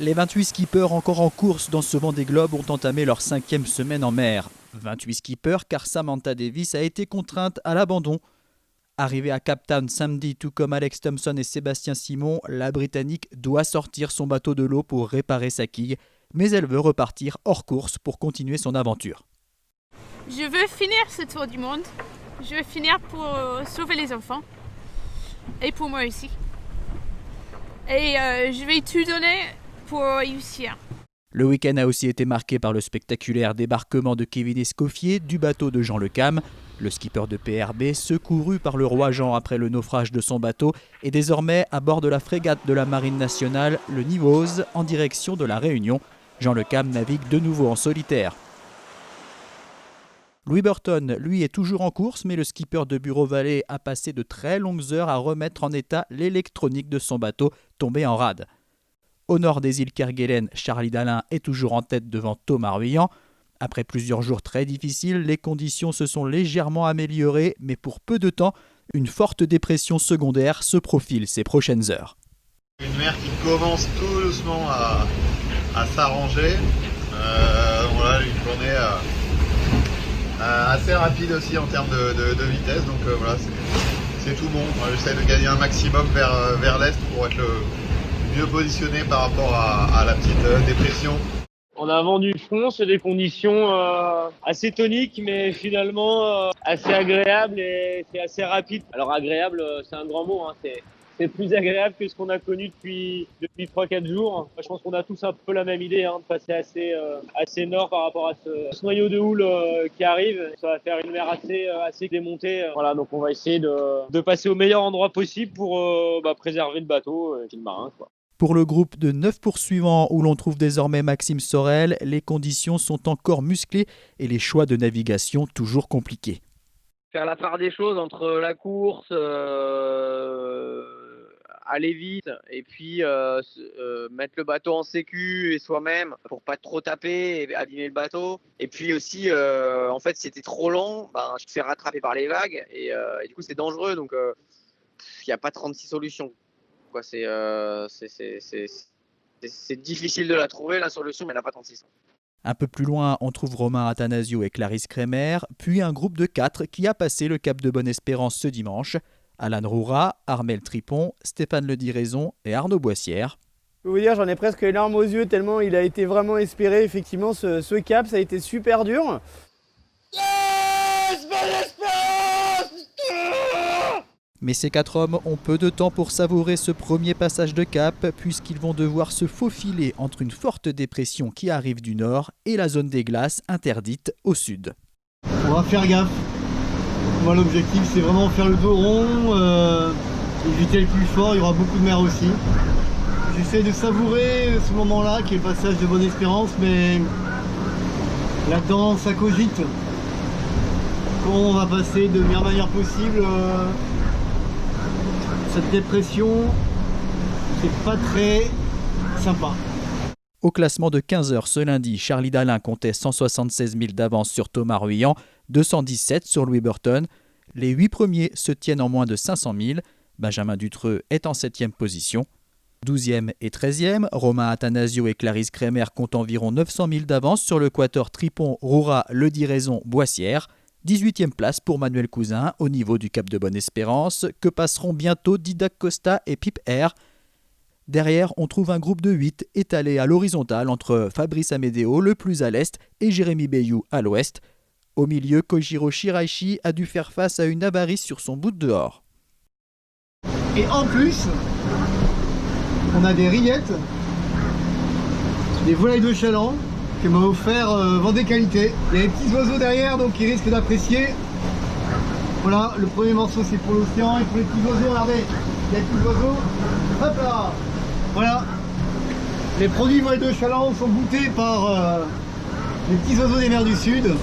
Les 28 skippers encore en course dans ce Vendée Globe ont entamé leur 5e semaine en mer. 28 skippers car Samantha Davis a été contrainte à l'abandon. Arrivée à Cape Town samedi, tout comme Alex Thompson et Sébastien Simon, la Britannique doit sortir son bateau de l'eau pour réparer sa quille, mais elle veut repartir hors course pour continuer son aventure. Je veux finir ce tour du monde. Je veux finir pour sauver les enfants et pour moi aussi. Et je vais tout donner pour réussir. Le week-end a aussi été marqué par le spectaculaire débarquement de Kevin Escoffier du bateau de Jean Le Cam. Le skipper de PRB, secouru par le roi Jean après le naufrage de son bateau, est désormais à bord de la frégate de la Marine nationale, le Nivose, en direction de la Réunion. Jean Le Cam navigue de nouveau en solitaire. Louis Burton, lui, est toujours en course, mais le skipper de Bureau Vallée a passé de très longues heures à remettre en état l'électronique de son bateau tombé en rade. Au nord des îles Kerguelen, Charlie Dalin est toujours en tête devant Thomas Ruyant. Après plusieurs jours très difficiles, les conditions se sont légèrement améliorées, mais pour peu de temps, une forte dépression secondaire se profile ces prochaines heures. Une mer qui commence tout doucement à s'arranger. Voilà, une journée assez rapide aussi en termes de vitesse, donc voilà, c'est tout bon. J'essaie de gagner un maximum vers l'est pour être le mieux positionné par rapport à la petite dépression. On a vent du front, c'est des conditions assez toniques, mais finalement assez agréables et c'est assez rapide. Alors agréable, c'est un grand mot, hein. C'est plus agréable que ce qu'on a connu depuis 3-4 jours. Je pense qu'on a tous un peu la même idée, hein, de passer assez nord par rapport à ce noyau de houle qui arrive. Ça va faire une mer assez démontée. Voilà, donc on va essayer de passer au meilleur endroit possible pour préserver le bateau et le marin, quoi. Pour le groupe de 9 poursuivants où l'on trouve désormais Maxime Sorel, les conditions sont encore musclées et les choix de navigation toujours compliqués. Faire la part des choses entre la course, aller vite et puis mettre le bateau en sécu et soi-même pour pas trop taper et abîmer le bateau. Et puis aussi, en fait, si c'était trop long, je te fais rattraper par les vagues et du coup c'est dangereux. Donc il n'y a pas 36 solutions. C'est difficile de la trouver, la solution, mais elle n'a pas 36. Un peu plus loin, on trouve Romain Athanasio et Clarisse Kremer, puis un groupe de 4 qui a passé le cap de Bonne-Espérance ce dimanche. Alan Roura, Armel Tripon, Stéphane Lediraison et Arnaud Boissière. Je peux vous dire, j'en ai presque les larmes aux yeux tellement il a été vraiment espéré. Effectivement, ce cap, ça a été super dur. Yes, Bonne-Espérance! Mais ces 4 hommes ont peu de temps pour savourer ce premier passage de cap puisqu'ils vont devoir se faufiler entre une forte dépression qui arrive du nord et la zone des glaces interdite au sud. On va faire gaffe. Moi, l'objectif, c'est vraiment faire le dos rond, éviter le plus fort. Il y aura beaucoup de mer aussi. J'essaie de savourer ce moment-là qui est le passage de Bonne-Espérance, mais là-dedans, ça cogite. Comment on va passer de meilleure manière possible cette dépression, c'est pas très sympa. Au classement de 15h ce lundi, Charlie Dalin comptait 176 000 d'avance sur Thomas Ruyant, 217 sur Louis Burton. Les 8 premiers se tiennent en moins de 500 000. Benjamin Dutreux est en 7e position. 12e et 13e, Romain Athanasio et Clarisse Kremer comptent environ 900 000 d'avance sur le quatuor Tripon, Roura, Lediraison, Boissière. 18e place pour Manuel Cousin au niveau du cap de Bonne-Espérance que passeront bientôt Didac Costa et Pip Air. Derrière, on trouve un groupe de 8 étalé à l'horizontale entre Fabrice Amédéo, le plus à l'est, et Jérémy Bayou à l'ouest. Au milieu, Kojiro Shiraishi a dû faire face à une avarie sur son bout de dehors. Et en plus, on a des rillettes, des volailles de chaland, que m'a offert Vendée Qualité. Il y a des petits oiseaux derrière, donc ils risquent d'apprécier. Voilà, le premier morceau c'est pour l'océan et pour les petits oiseaux, regardez, il y a des petits oiseaux. Hop là. Voilà. Les produits volailles de chaland sont goûtés par les petits oiseaux des mers du Sud.